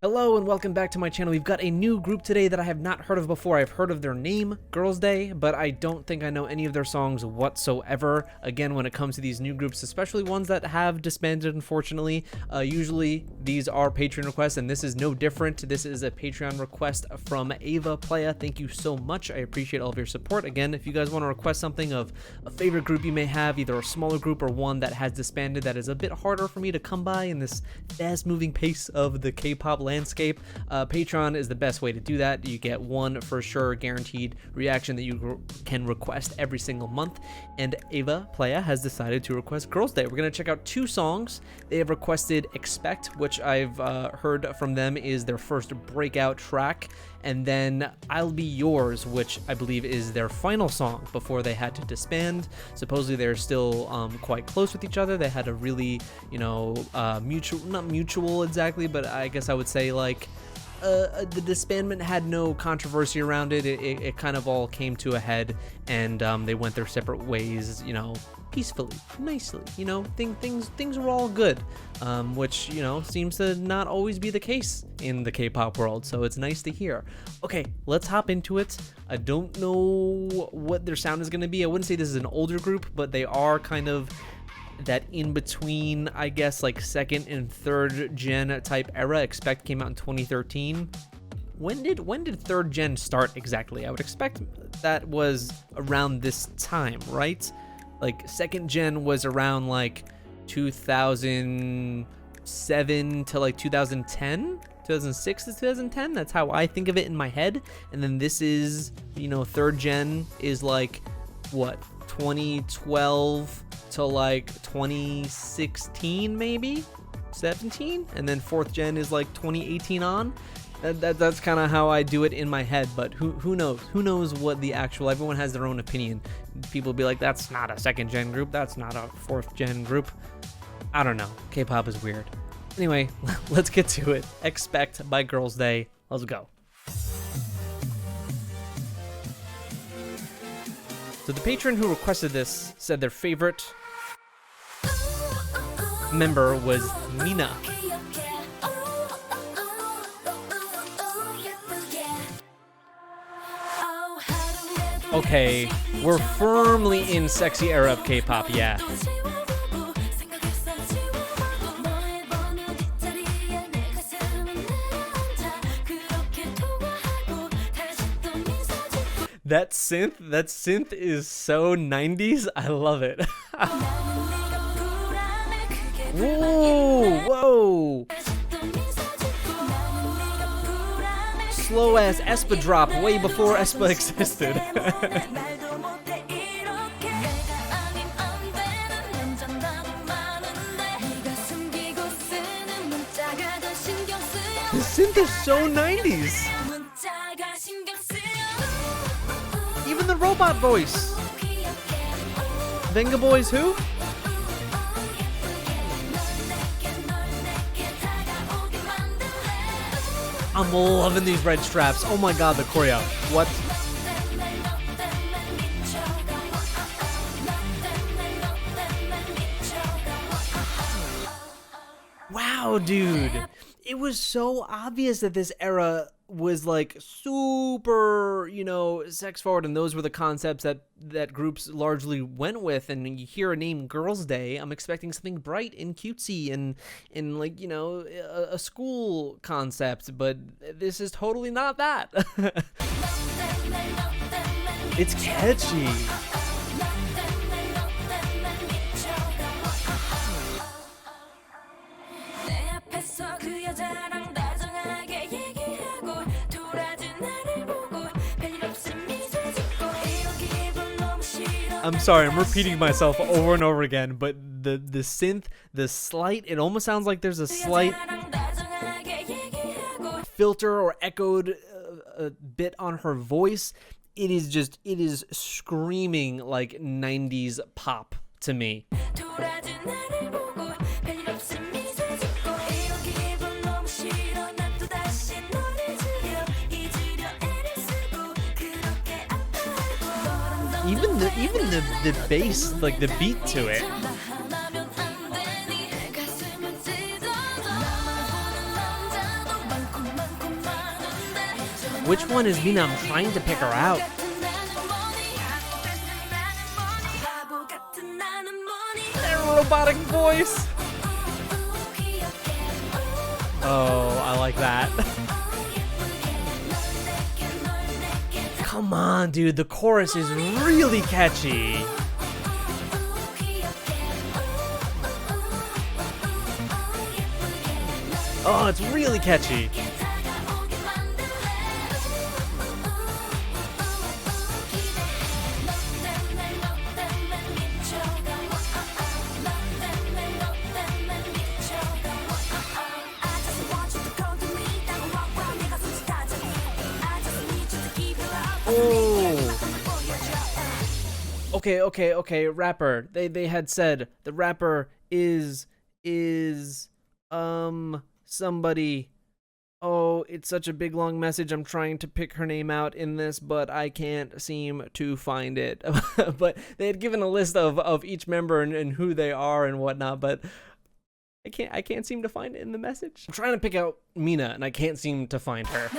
Hello and welcome back to my channel. We've got a new group today that I have not heard of before. I've heard of their name, Girls' Day, but I don't think I know any of their songs whatsoever. Again, when it comes to these new groups, especially ones that have disbanded, unfortunately, usually these are Patreon requests, and this is no different. This is a Patreon request from Ava Playa. Thank you so much. I appreciate all of your support. Again, if you guys want to request something of a favorite group you may have, either a smaller group or one that has disbanded that is a bit harder for me to come by in this fast-moving pace of the K-pop landscape, Patreon is the best way to do that. You get one for sure guaranteed reaction that you can request every single month, and Ava Playa has decided to request Girls' Day. We're going to check out two songs. They have requested Expect, which I've heard from them is their first breakout track, and then I'll Be Yours, which I believe is their final song before they had to disband. Supposedly they're still quite close with each other. They had a really, not mutual exactly, but I guess I would say like the disbandment had no controversy around it. It kind of all came to a head, and they went their separate ways, peacefully, nicely. Things were all good, which seems to not always be the case in the K-pop world. So it's nice to hear. Okay, let's hop into it. I don't know what their sound is going to be. I wouldn't say this is an older group, but they are kind of that in between, I guess, like second and third gen type era. Expect came out in 2013. When did third gen start exactly? I would expect that was around this time, right? Like second gen was around like 2007 to like 2010, 2006 to 2010. That's how I think of it in my head. And then this is, third gen is like what, 2012 to like 2016, maybe 17, and then fourth gen is like 2018 on. That's kind of how I do it in my head, but who knows what the actual, everyone has their own opinion. People be like, that's not a second gen group, that's not a fourth gen group. I don't know, K-pop is weird. Anyway, let's get to it. Expect by Girls' Day. Let's go. So the patron who requested this said their favorite member was Mina. Okay, we're firmly in sexy era of K-pop, yeah. That synth is so 90s. I love it. Whoa. Slow ass aespa drop way before aespa existed. The synth is so 90s. Even the robot voice. Venga Boys who? I'm loving these red straps. Oh my god, the choreo. What? Wow, dude. It was so obvious that this era was like super, sex forward, and those were the concepts that groups largely went with. And you hear a name Girls' Day, I'm expecting something bright and cutesy and like, a school concept, but this is totally not that. It's catchy. I'm sorry, I'm repeating myself over and over again, but the synth, it almost sounds like there's a slight filter or echoed a bit on her voice. It is screaming like 90s pop to me. Even the bass, like the beat to it. Which one is Mina? I'm trying to pick her out. That robotic voice. Oh, I like that. Come on, dude. The chorus is really catchy. Oh, it's really catchy. Okay, rapper. They had said the rapper is somebody. Oh, it's such a big long message. I'm trying to pick her name out in this, but I can't seem to find it. But they had given a list of each member and who they are and whatnot, but I can't seem to find it in the message. I'm trying to pick out Mina and I can't seem to find her.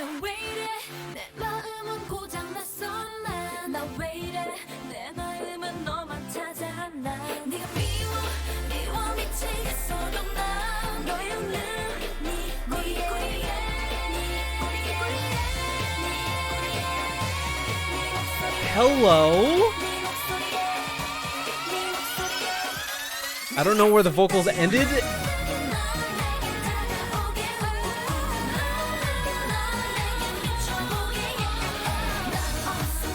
Hello? I don't know where the vocals ended.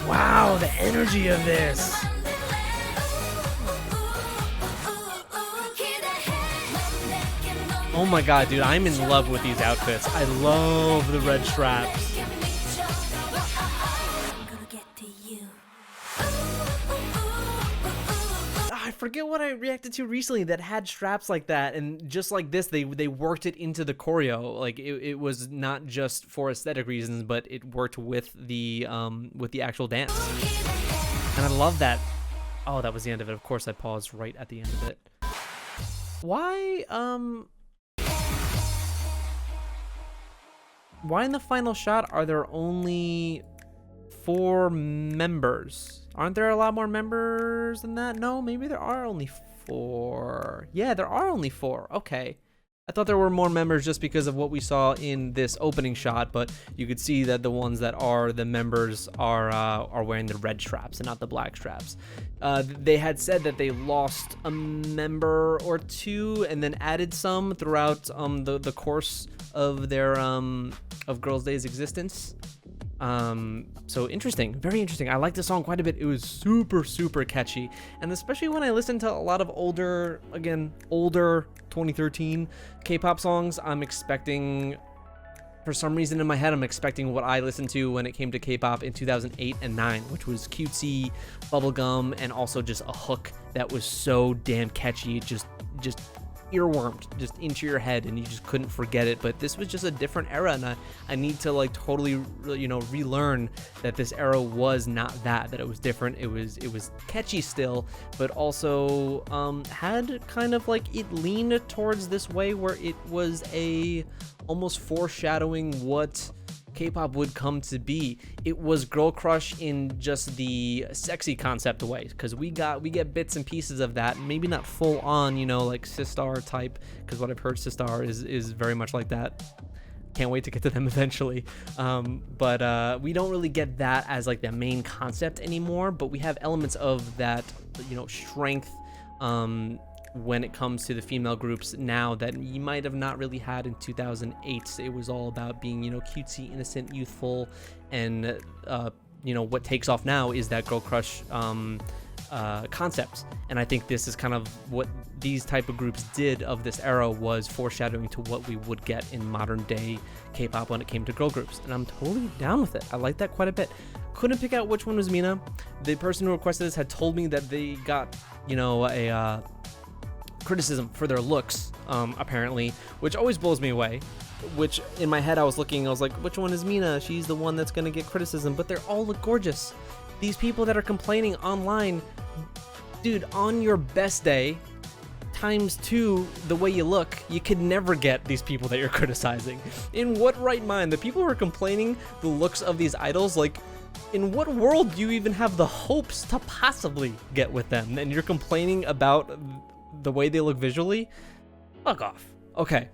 Wow, the energy of this. Oh my god, dude, I'm in love with these outfits. I love the red straps. I forget what I reacted to recently that had straps like that, and just like this, they worked it into the choreo. Like it was not just for aesthetic reasons, but it worked with the actual dance. And I love that. Oh, that was the end of it. Of course, I paused right at the end of it. Why in the final shot are there only 4 members? Aren't there a lot more members than that? No, maybe there are only 4. Yeah, there are only 4. Okay. I thought there were more members just because of what we saw in this opening shot, but you could see that the ones that are the members are wearing the red straps and not the black straps. They had said that they lost a member or 2 and then added some throughout the course of their of Girls' Day's existence. So interesting, very interesting. I like the song quite a bit. It was super catchy, and especially when I listen to a lot of older 2013 K-pop songs, I'm expecting, for some reason in my head, I'm expecting what I listened to when it came to K-pop in 2008 and 9, which was cutesy, bubblegum, and also just a hook that was so damn catchy, just earwormed just into your head, and you just couldn't forget it. But this was just a different era, and I need to like totally relearn that this era was not that it was different. It was catchy still, but also had kind of like, it leaned towards this way where it was a almost foreshadowing what K-pop would come to be. It was girl crush in just the sexy concept way, because we get bits and pieces of that, maybe not full on, like Sistar type, because what I've heard Sistar is very much like that. Can't wait to get to them eventually. But we don't really get that as like the main concept anymore, but we have elements of that, strength when it comes to the female groups now that you might have not really had in 2008. It was all about being, cutesy, innocent, youthful, and what takes off now is that girl crush concepts. And I think this is kind of what these type of groups did of this era, was foreshadowing to what we would get in modern day K-pop when it came to girl groups, and I'm totally down with it. I like that quite a bit. Couldn't pick out which one was Mina. The person who requested this had told me that they got a criticism for their looks, apparently, which always blows me away. Which in my head I was like, which one is Mina? She's the one that's gonna get criticism, but they all look gorgeous. These people that are complaining online, dude, on your best day, times 2 the way you look, you could never get these people that you're criticizing. In what right mind? The people who are complaining the looks of these idols, like, in what world do you even have the hopes to possibly get with them? And you're complaining about the way they look visually? Fuck off. Okay.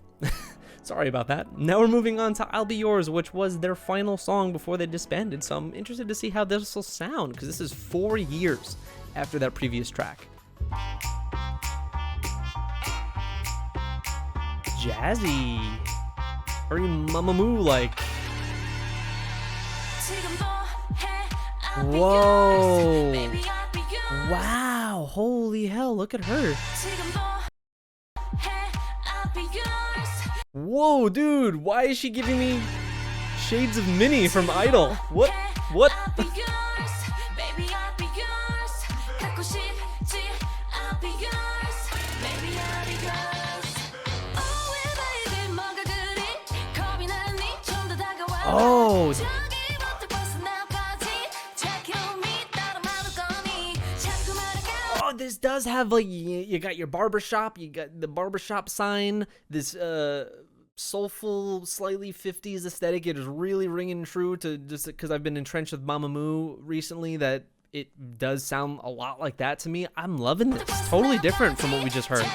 Sorry about that. Now we're moving on to I'll Be Yours, which was their final song before they disbanded. So I'm interested to see how this will sound, because this is 4 years after that previous track. Jazzy. Very Mamamoo-like. Whoa. Wow. Holy hell. Look at her. Whoa, dude. Why is she giving me shades of Minnie from Idol? What? What? Oh. Oh, this does have, like, you got your barbershop, you got the barbershop sign, this soulful, slightly 50s aesthetic. It is really ringing true to, just because I've been entrenched with Mamamoo recently, that it does sound a lot like that to me. I'm loving this. Totally different from what we just heard.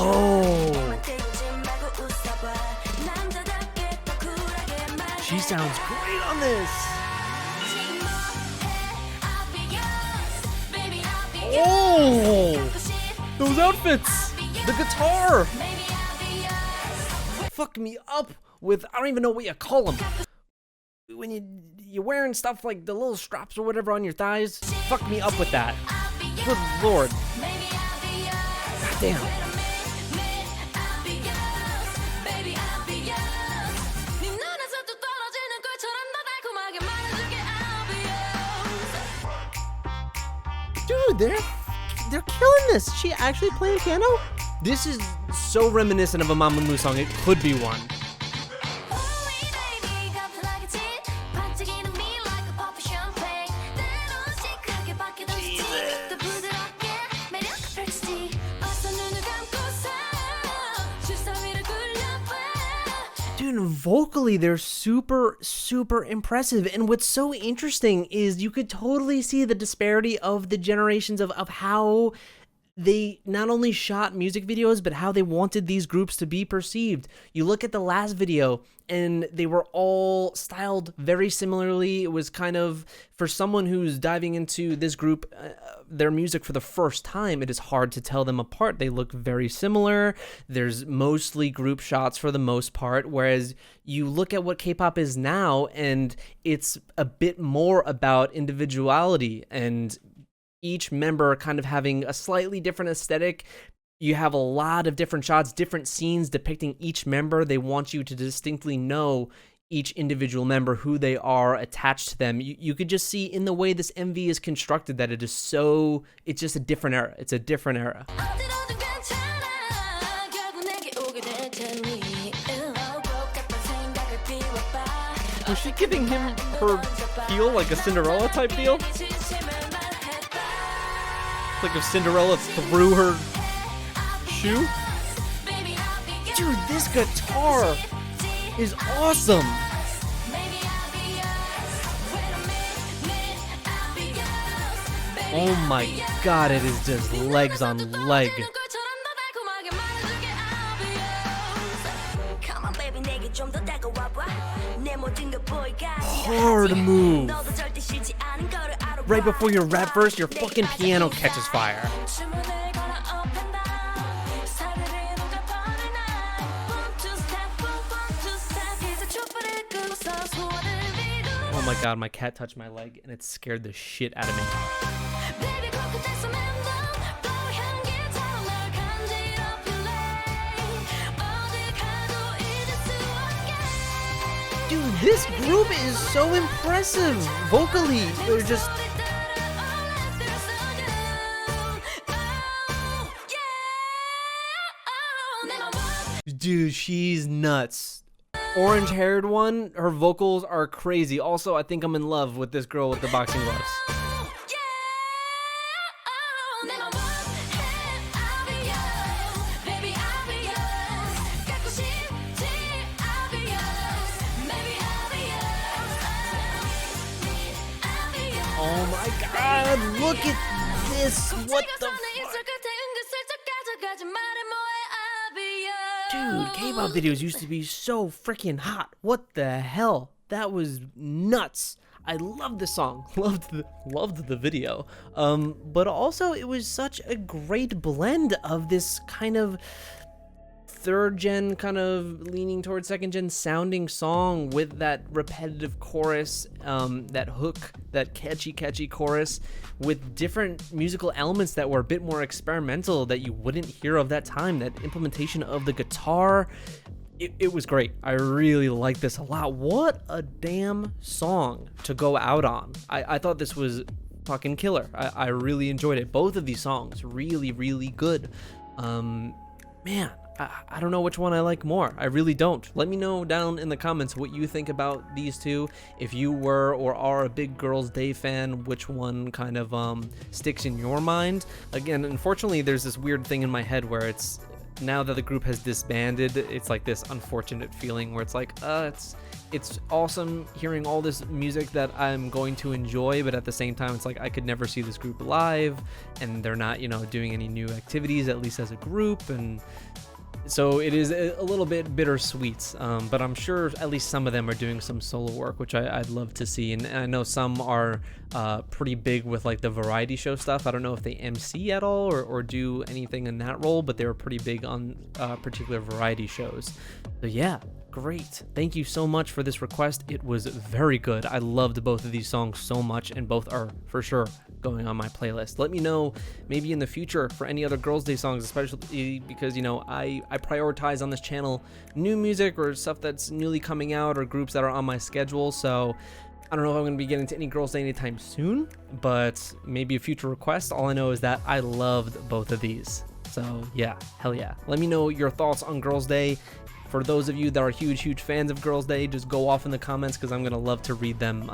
Oh, she sounds great on this. Oh, those outfits, the guitar. Fuck me up with, I don't even know what you call them. When you're wearing stuff like the little straps or whatever on your thighs, fuck me up with that. Good lord. God damn. Dude, they're killing this. She actually playing piano? This is so reminiscent of a Mamamoo song. It could be one. Dude, vocally, they're super, super impressive. And what's so interesting is you could totally see the disparity of the generations of how they not only shot music videos, but how they wanted these groups to be perceived. You look at the last video, and they were all styled very similarly. It was kind of, for someone who's diving into this group, their music for the first time, it is hard to tell them apart. They look very similar. There's mostly group shots for the most part, whereas you look at what K-pop is now, and it's a bit more about individuality and each member kind of having a slightly different aesthetic. You have a lot of different shots, different scenes depicting each member. They want you to distinctly know each individual member, who they are, attached to them. You could just see in the way this MV is constructed that it is so, it's just a different era. It's a different era. Was she giving him her heel like a Cinderella type deal? Like if Cinderella threw her shoe? Dude, this guitar is awesome. Oh my god, it is just legs on leg. Hard move. Right before your rap verse, your fucking piano catches fire. Oh my god, my cat touched my leg and it scared the shit out of me. Dude, this group is so impressive vocally. They're just... Dude, she's nuts. Orange haired one, her vocals are crazy. Also, I think I'm in love with this girl with the boxing gloves. Oh my god, look at this. What the fuck? Dude, K-pop videos used to be so freaking hot. What the hell? That was nuts. I loved the song, loved the video. But also it was such a great blend of this kind of third gen, kind of leaning towards second gen sounding song with that repetitive chorus, that hook, that catchy chorus with different musical elements that were a bit more experimental that you wouldn't hear of that time. That implementation of the guitar, it was great. I really liked this a lot. What a damn song to go out on. I thought this was fucking killer. I really enjoyed it. Both of these songs really good. Man, I don't know which one I like more. I really don't. Let me know down in the comments what you think about these two. If you were or are a big Girls' Day fan, which one kind of sticks in your mind? Again, unfortunately, there's this weird thing in my head where it's, now that the group has disbanded, it's like this unfortunate feeling where it's like, it's awesome hearing all this music that I'm going to enjoy, but at the same time, it's like I could never see this group live, and they're not, doing any new activities, at least as a group, and so it is a little bit bittersweet, but I'm sure at least some of them are doing some solo work, which I'd love to see. And I know some are pretty big with like the variety show stuff. I don't know if they MC at all or do anything in that role, but they were pretty big on particular variety shows. So yeah, great. Thank you so much for this request. It was very good. I loved both of these songs so much, and both are for sure going on my playlist. Let me know maybe in the future for any other Girls' Day songs, especially because I prioritize on this channel new music or stuff that's newly coming out or groups that are on my schedule. So I don't know if I'm going to be getting to any Girls' Day anytime soon, but maybe a future request. All I know is that I loved both of these. So yeah, hell yeah. Let me know your thoughts on Girls' Day. For those of you that are huge fans of Girls' Day, just go off in the comments because I'm going to love to read them.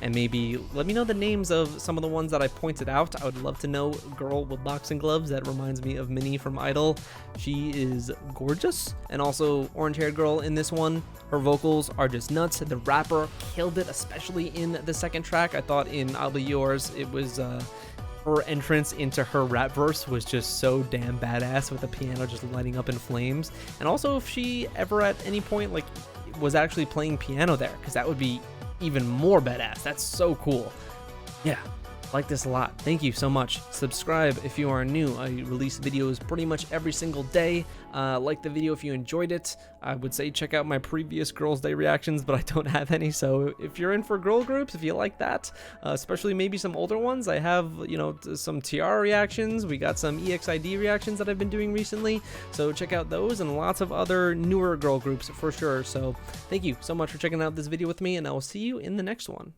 And maybe let me know the names of some of the ones that I pointed out. I would love to know a girl with boxing gloves. That reminds me of Minnie from Idol. She is gorgeous. And also orange-haired girl in this one. Her vocals are just nuts. The rapper killed it, especially in the second track. I thought in I'll Be Yours, it was... her entrance into her rap verse was just so damn badass, with the piano just lighting up in flames. And also if she ever at any point like was actually playing piano there, because that would be even more badass. That's so cool. Yeah, like this a lot. Thank you so much. Subscribe if you are new. I release videos pretty much every single day. Like the video if you enjoyed it. I would say check out my previous Girls' Day reactions, but I don't have any. So if you're in for girl groups, if you like that, especially maybe some older ones, I have, some TR reactions. We got some EXID reactions that I've been doing recently. So check out those and lots of other newer girl groups for sure. So thank you so much for checking out this video with me, and I will see you in the next one.